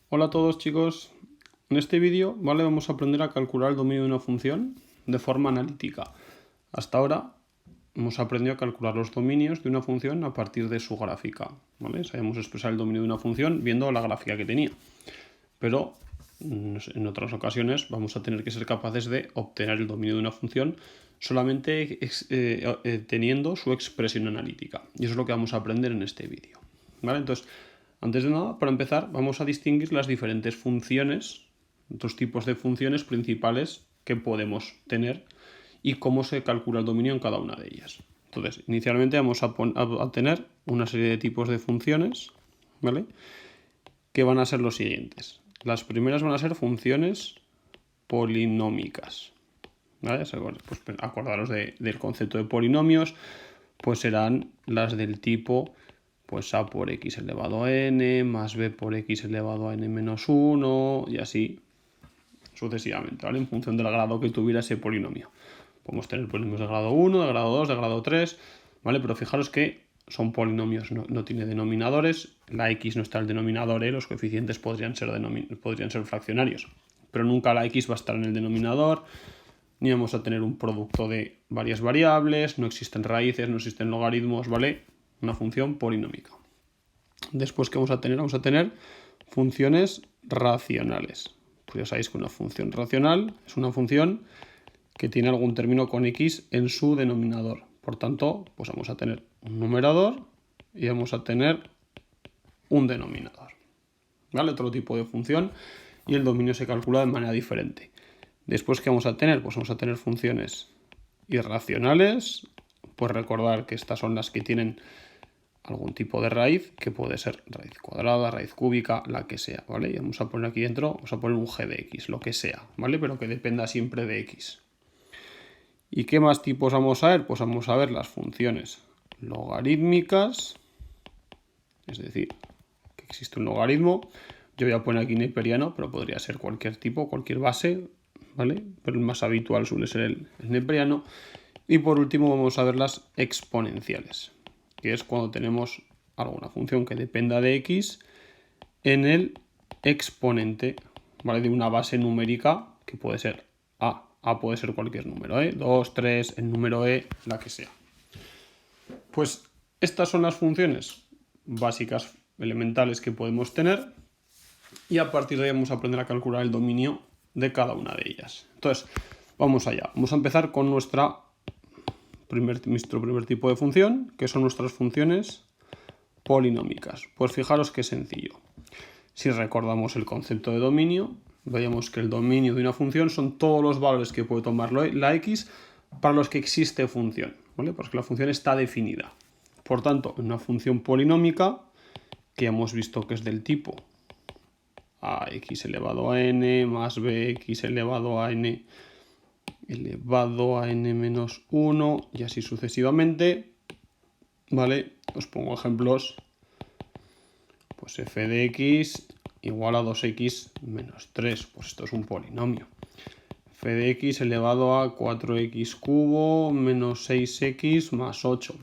Hola a todos chicos, en este vídeo vamos a aprender a calcular el dominio de una función de forma analítica. Hasta ahora hemos aprendido a calcular los dominios de una función a partir de su gráfica. Sabemos expresar el dominio de una función viendo la gráfica que tenía, pero en otras ocasiones vamos a tener que ser capaces de obtener el dominio de una función solamente teniendo su expresión analítica. Y eso es lo que vamos a aprender en este vídeo. Entonces, antes de nada, para empezar, vamos a distinguir las diferentes funciones, otros tipos de funciones principales que podemos tener y cómo se calcula el dominio en cada una de ellas. Entonces, inicialmente vamos a tener una serie de tipos de funciones, ¿vale?, que van a ser los siguientes. Las primeras van a ser funciones polinómicas, ¿vale? Pues acordaros del concepto de polinomios, pues serán las del tipo pues a por x elevado a n más b por x elevado a n menos 1 y así sucesivamente, ¿vale? En función del grado que tuviera ese polinomio. Podemos tener polinomios de grado 1, de grado 2, de grado 3, ¿vale? Pero fijaros que son polinomios, no tiene denominadores, la x no está en el denominador, los coeficientes podrían ser fraccionarios, pero nunca la x va a estar en el denominador, ni vamos a tener un producto de varias variables, no existen raíces, no existen logaritmos, ¿vale? Una función polinómica. Después, ¿qué vamos a tener? Vamos a tener funciones racionales. Pues ya sabéis que una función racional es una función que tiene algún término con x en su denominador. Por tanto, pues vamos a tener un numerador y vamos a tener un denominador, ¿vale? Otro tipo de función, y el dominio se calcula de manera diferente. Después, ¿qué vamos a tener? Pues vamos a tener funciones irracionales. Pues recordar que estas son las que tienen algún tipo de raíz, que puede ser raíz cuadrada, raíz cúbica, la que sea, ¿vale? Y vamos a poner aquí dentro, vamos a poner un g de x, lo que sea, ¿vale? Pero que dependa siempre de x. ¿Y qué más tipos vamos a ver? Pues vamos a ver las funciones logarítmicas, es decir, que existe un logaritmo. Yo voy a poner aquí neperiano, pero podría ser cualquier tipo, cualquier base, ¿vale? Pero el más habitual suele ser el neperiano. Y por último vamos a ver las exponenciales, que es cuando tenemos alguna función que dependa de x en el exponente, ¿vale?, de una base numérica que puede ser a. A puede ser cualquier número, 2, 3, el número la que sea. Pues estas son las funciones básicas elementales que podemos tener, y a partir de ahí vamos a aprender a calcular el dominio de cada una de ellas. Entonces, vamos allá. Vamos a empezar con nuestro primer tipo de función, que son nuestras funciones polinómicas. Pues fijaros qué sencillo. Si recordamos el concepto de dominio, veíamos que el dominio de una función son todos los valores que puede tomar la x para los que existe función, ¿vale? Porque la función está definida. Por tanto, en una función polinómica, que ya hemos visto que es del tipo ax elevado a n más bx elevado a n elevado a n menos 1 y así sucesivamente, ¿vale? Os pongo ejemplos. Pues f de x igual a 2x menos 3, pues esto es un polinomio. F de x elevado a 4x cubo menos 6x más 8.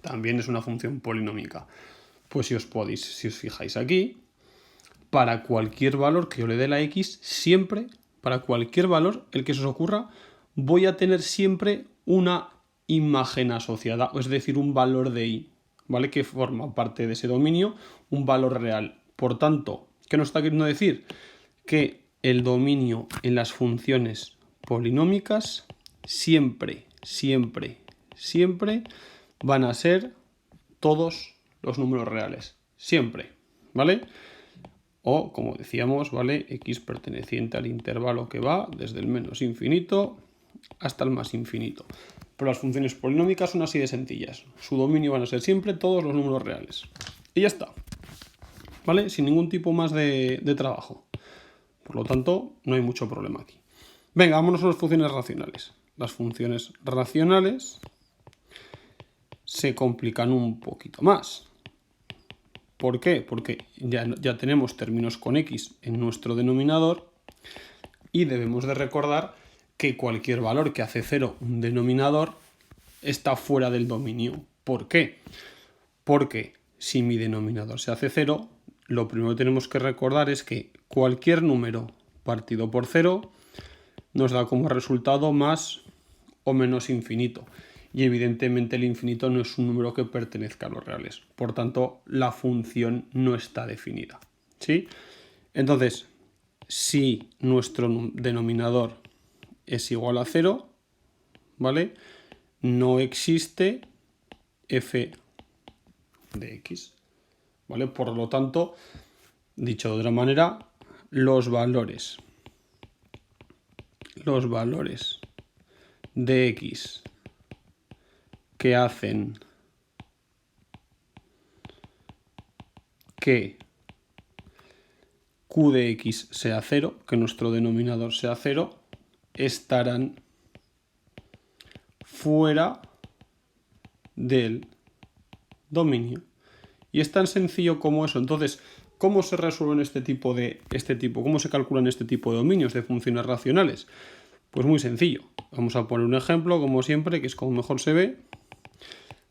También es una función polinómica. Pues si os fijáis aquí, para cualquier valor que yo le dé la x, siempre, para cualquier valor, el que se os ocurra, voy a tener siempre una imagen asociada, es decir, un valor de y, ¿vale?, que forma parte de ese dominio, un valor real. Por tanto, ¿qué nos está queriendo decir? Que el dominio en las funciones polinómicas siempre van a ser todos los números reales. Siempre, ¿vale? O, como decíamos, ¿vale?, x perteneciente al intervalo que va desde el menos infinito hasta el más infinito. Pero las funciones polinómicas son así de sencillas. Su dominio van a ser siempre todos los números reales. Y ya está, ¿vale? Sin ningún tipo más de trabajo. Por lo tanto, no hay mucho problema aquí. Venga, vámonos a las funciones racionales. Las funciones racionales se complican un poquito más. ¿Por qué? Porque ya tenemos términos con x en nuestro denominador y debemos de recordar que cualquier valor que hace 0 un denominador está fuera del dominio. ¿Por qué? Porque si mi denominador se hace 0, lo primero que tenemos que recordar es que cualquier número partido por 0 nos da como resultado más o menos infinito. Y evidentemente el infinito no es un número que pertenezca a los reales. Por tanto, la función no está definida. ¿Sí? Entonces, si nuestro denominador es igual a 0, ¿vale? No existe f de x, ¿vale? Por lo tanto, dicho de otra manera, los valores de x que hacen que q de x sea 0, que nuestro denominador sea 0, estarán fuera del dominio. Y es tan sencillo como eso. Entonces, ¿cómo se resuelven cómo se calculan este tipo de dominios de funciones racionales? Pues muy sencillo. Vamos a poner un ejemplo, como siempre, que es como mejor se ve.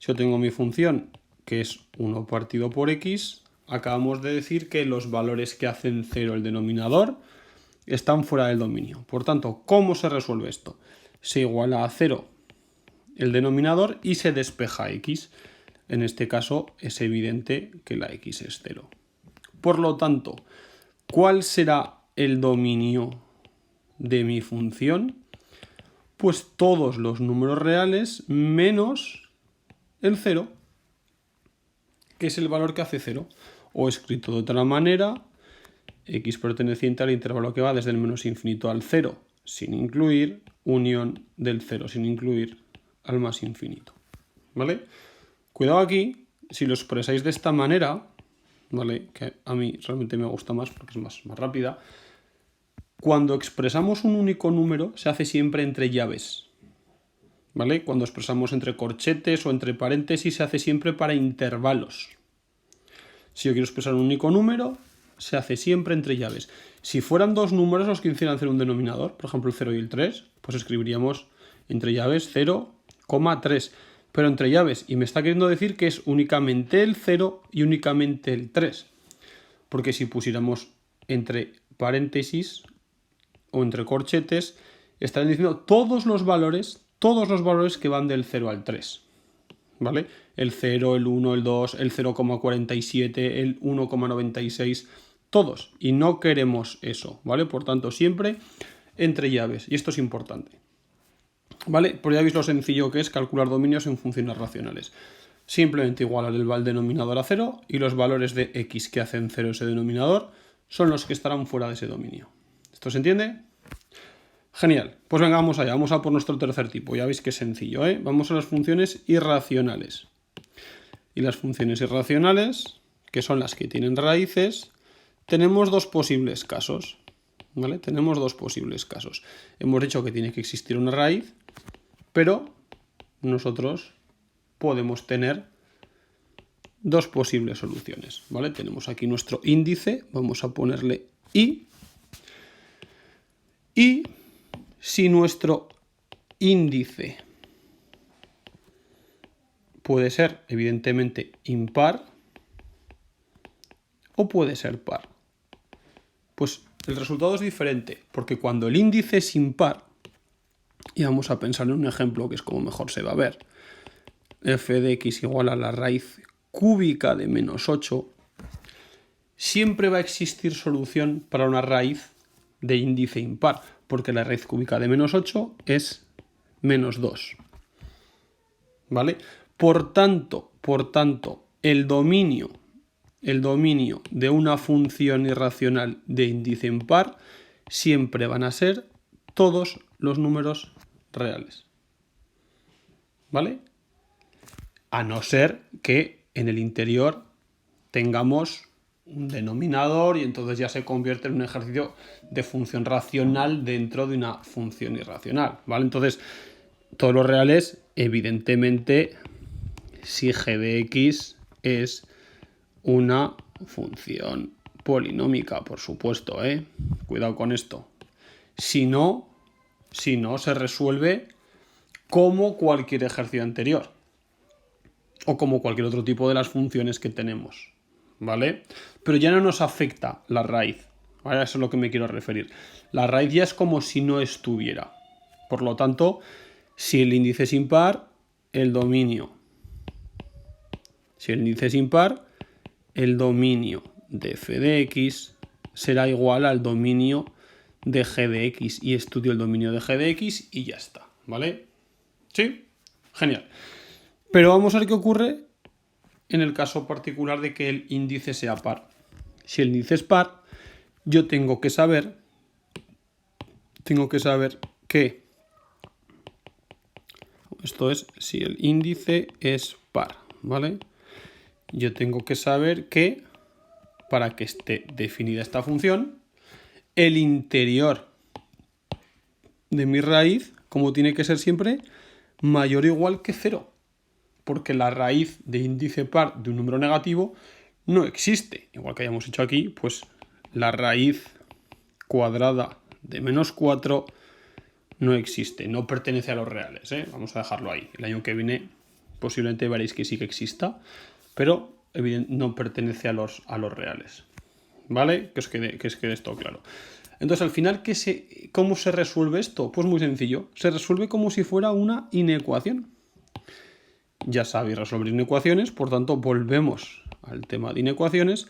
Yo tengo mi función, que es 1 partido por x. Acabamos de decir que los valores que hacen 0 el denominador están fuera del dominio. Por tanto, ¿cómo se resuelve esto? Se iguala a 0 el denominador y se despeja x. En este caso es evidente que la x es 0. Por lo tanto, ¿cuál será el dominio de mi función? Pues todos los números reales menos el 0, que es el valor que hace 0. O escrito de otra manera, x perteneciente al intervalo que va desde el menos infinito al 0, sin incluir unión del 0, sin incluir al más infinito. ¿Vale? Cuidado aquí, si lo expresáis de esta manera, ¿vale? Que a mí realmente me gusta más porque es más rápida. Cuando expresamos un único número se hace siempre entre llaves, ¿vale? Cuando expresamos entre corchetes o entre paréntesis se hace siempre para intervalos. Si yo quiero expresar un único número, se hace siempre entre llaves. Si fueran dos números los que hicieran hacer un denominador, por ejemplo el 0 y el 3, pues escribiríamos entre llaves 0,3. Pero entre llaves, y me está queriendo decir que es únicamente el 0 y únicamente el 3. Porque si pusiéramos entre paréntesis o entre corchetes, estarían diciendo todos los valores que van del 0 al 3. ¿Vale? El 0, el 1, el 2, el 0,47, el 1,96, todos. Y no queremos eso, ¿vale? Por tanto, siempre entre llaves. Y esto es importante. ¿Vale? Pues ya veis lo sencillo que es calcular dominios en funciones racionales. Simplemente igualar el denominador a 0 y los valores de x que hacen 0 ese denominador son los que estarán fuera de ese dominio. ¿Esto se entiende? Genial. Pues venga, vamos allá. Vamos a por nuestro tercer tipo. Ya veis que es sencillo, ¿eh? Vamos a las funciones irracionales. Y las funciones irracionales, que son las que tienen raíces, tenemos dos posibles casos. ¿Vale? Tenemos dos posibles casos. Hemos dicho que tiene que existir una raíz, pero nosotros podemos tener dos posibles soluciones, ¿vale? Tenemos aquí nuestro índice, vamos a ponerle i, y si nuestro índice puede ser evidentemente impar o puede ser par, pues el resultado es diferente, porque cuando el índice es impar, y vamos a pensar en un ejemplo que es como mejor se va a ver, f de x igual a la raíz cúbica de menos 8, siempre va a existir solución para una raíz de índice impar, porque la raíz cúbica de menos 8 es menos 2. ¿Vale? Por tanto, el dominio de una función irracional de índice impar siempre van a ser todos los números reales. ¿Vale? A no ser que en el interior tengamos un denominador y entonces ya se convierte en un ejercicio de función racional dentro de una función irracional, ¿vale? Entonces, todos los reales, evidentemente, si g de x es una función polinómica, por supuesto, ¿eh? Cuidado con esto. Si no, se resuelve como cualquier ejercicio anterior o como cualquier otro tipo de las funciones que tenemos, ¿vale? Pero ya no nos afecta la raíz, ¿vale? Eso es a lo que me quiero referir. La raíz ya es como si no estuviera. Por lo tanto, si el índice es impar, el dominio. Si el índice es impar, el dominio de f de x será igual al dominio de g de x. Y estudio el dominio de g de x y ya está, ¿vale? ¿Sí? Genial. Pero vamos a ver qué ocurre en el caso particular de que el índice sea par. Si el índice es par, yo tengo que saber que esto es si el índice es par, ¿vale? Yo tengo que saber que para que esté definida esta función, el interior de mi raíz, como tiene que ser siempre, mayor o igual que 0. Porque la raíz de índice par de un número negativo no existe. Igual que hayamos hecho aquí, pues la raíz cuadrada de menos 4 no existe, no pertenece a los reales, ¿eh? Vamos a dejarlo ahí. El año que viene posiblemente veréis que sí que exista, pero evidentemente no pertenece a los reales. ¿Vale? Que os quede esto claro. Entonces, al final, ¿cómo se resuelve esto? Pues muy sencillo. Se resuelve como si fuera una inecuación. Ya sabéis resolver inecuaciones, por tanto, volvemos al tema de inecuaciones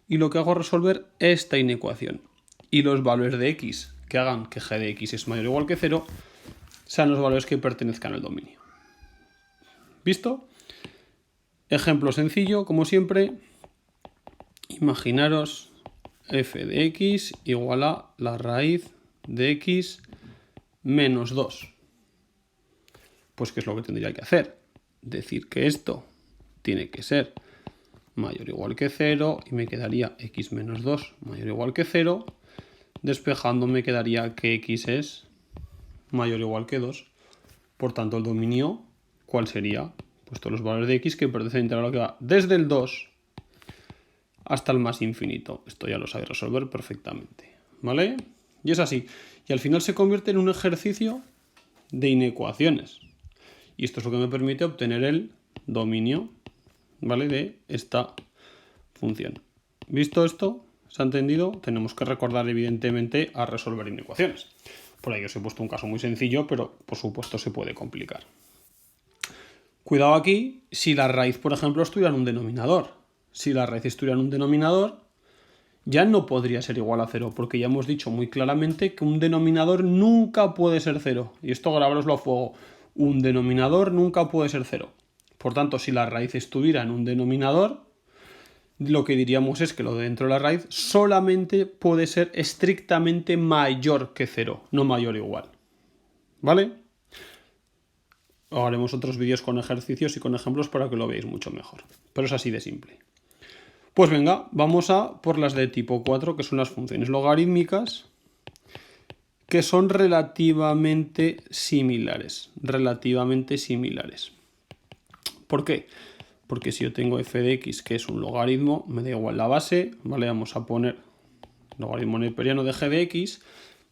y lo que hago es resolver esta inecuación. Y los valores de x que hagan que g de x es mayor o igual que 0 sean los valores que pertenezcan al dominio. ¿Visto? Ejemplo sencillo, como siempre. Imaginaros f de x igual a la raíz de x menos 2. Pues ¿qué es lo que tendría que hacer? Decir que esto tiene que ser mayor o igual que 0 y me quedaría x menos 2 mayor o igual que 0. Despejando me quedaría que x es mayor o igual que 2. Por tanto, el dominio, ¿cuál sería? Pues todos los valores de x que pertenecen al intervalo que va desde el 2 hasta el más infinito. Esto ya lo sabéis resolver perfectamente, ¿vale? Y es así. Y al final se convierte en un ejercicio de inecuaciones. Y esto es lo que me permite obtener el dominio, ¿vale? De esta función. ¿Visto esto? ¿Se ha entendido? Tenemos que recordar, evidentemente, a resolver inecuaciones. Por ahí os he puesto un caso muy sencillo, pero por supuesto se puede complicar. Cuidado aquí si la raíz, por ejemplo, estuviera en un denominador. Si la raíz estuviera en un denominador, ya no podría ser igual a 0, porque ya hemos dicho muy claramente que un denominador nunca puede ser 0. Y esto grabároslo a fuego. Un denominador nunca puede ser 0. Por tanto, si la raíz estuviera en un denominador, lo que diríamos es que lo de dentro de la raíz solamente puede ser estrictamente mayor que 0, no mayor o igual. ¿Vale? Haremos otros vídeos con ejercicios y con ejemplos para que lo veáis mucho mejor. Pero es así de simple. Pues venga, vamos a por las de tipo 4, que son las funciones logarítmicas, que son relativamente similares. ¿Por qué? Porque si yo tengo f de x, que es un logaritmo, me da igual la base, ¿vale? Vamos a poner logaritmo neperiano de g de x.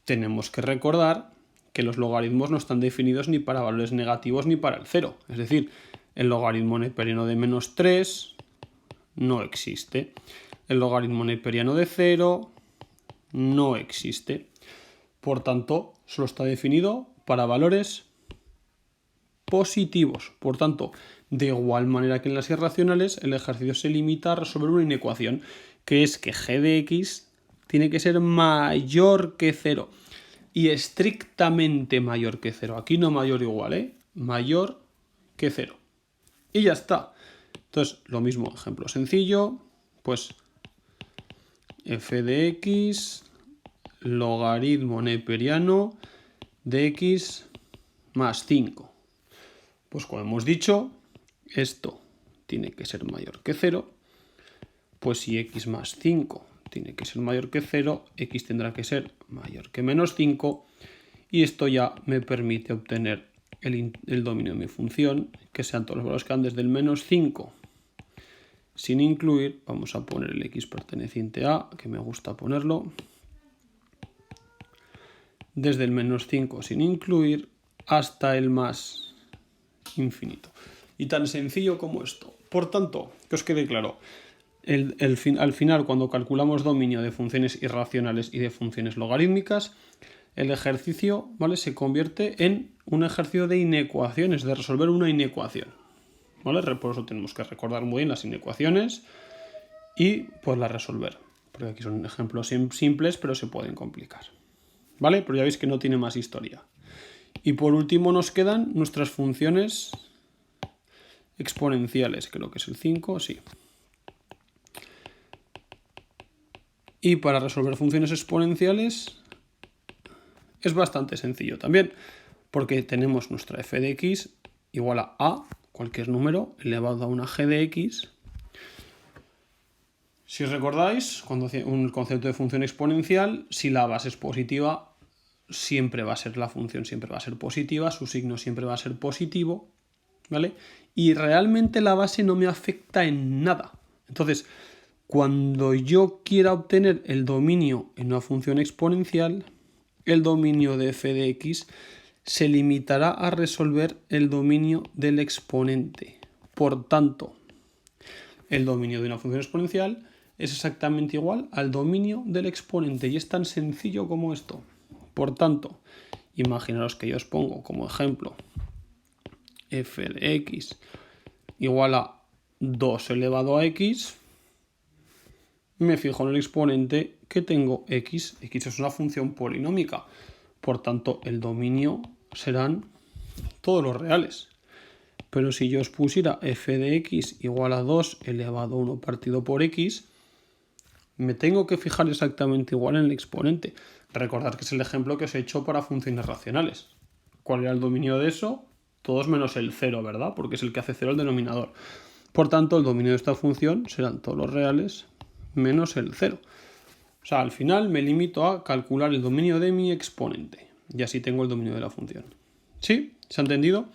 Tenemos que recordar que los logaritmos no están definidos ni para valores negativos ni para el 0. Es decir, el logaritmo neperiano de menos 3 no existe. El logaritmo neperiano de 0 no existe. Por tanto, solo está definido para valores positivos. Por tanto, de igual manera que en las irracionales, el ejercicio se limita a resolver una inecuación, que es que g de x tiene que ser mayor que 0. Y estrictamente mayor que 0. Aquí no mayor o igual, ¿eh? Mayor que 0. Y ya está. Entonces, lo mismo, ejemplo sencillo, pues f de x logaritmo neperiano de x más 5. Pues como hemos dicho, esto tiene que ser mayor que 0, pues si x más 5 tiene que ser mayor que 0, x tendrá que ser mayor que menos 5, y esto ya me permite obtener el dominio de mi función, que sean todos los valores que van desde el menos 5 sin incluir, vamos a poner el x perteneciente a, que me gusta ponerlo, desde el menos 5 sin incluir hasta el más infinito. Y tan sencillo como esto. Por tanto, que os quede claro, al final, cuando calculamos dominio de funciones irracionales y de funciones logarítmicas, el ejercicio, ¿vale?, se convierte en un ejercicio de inecuaciones, de resolver una inecuación, ¿vale? Por eso tenemos que recordar muy bien las inecuaciones y poderlas resolver. Porque aquí son ejemplos simples, pero se pueden complicar, ¿vale? Pero ya veis que no tiene más historia. Y por último nos quedan nuestras funciones exponenciales, creo que es el 5, sí. Y para resolver funciones exponenciales es bastante sencillo también, porque tenemos nuestra f de x igual a cualquier número elevado a una g de x. Si recordáis, cuando un concepto de función exponencial, si la base es positiva, siempre va a ser la función, siempre va a ser positiva, su signo siempre va a ser positivo, ¿vale? Y realmente la base no me afecta en nada. Entonces, cuando yo quiera obtener el dominio en una función exponencial, el dominio de f de x se limitará a resolver el dominio del exponente. Por tanto, el dominio de una función exponencial es exactamente igual al dominio del exponente y es tan sencillo como esto. Por tanto, imaginaros que yo os pongo como ejemplo f de x igual a 2 elevado a x, me fijo en el exponente que tengo x. X es una función polinómica, por tanto el dominio serán todos los reales. Pero si yo os pusiera f de x igual a 2 elevado a 1 partido por x, me tengo que fijar exactamente igual en el exponente. Recordad que es el ejemplo que os he hecho para funciones racionales. ¿Cuál era el dominio de eso? Todos menos el 0, ¿verdad? Porque es el que hace 0 el denominador. Por tanto, el dominio de esta función serán todos los reales menos el 0. O sea, al final me limito a calcular el dominio de mi exponente. Y así tengo el dominio de la función. ¿Sí? ¿Se ha entendido?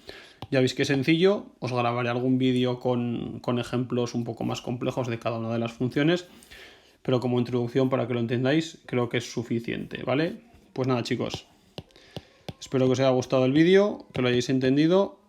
Ya veis que es sencillo. Os grabaré algún vídeo con ejemplos un poco más complejos de cada una de las funciones. Pero como introducción, para que lo entendáis, creo que es suficiente, ¿vale? Pues nada, chicos. Espero que os haya gustado el vídeo, que lo hayáis entendido